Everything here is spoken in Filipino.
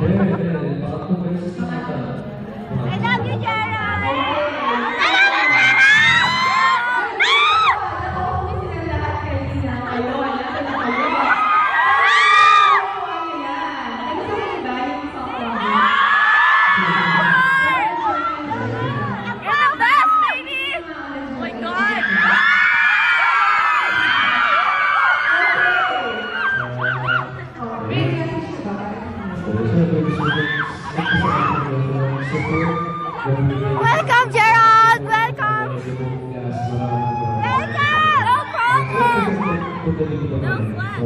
I love you, Gerald! Welcome, Gerald! Welcome! Welcome! No problem! No sweat!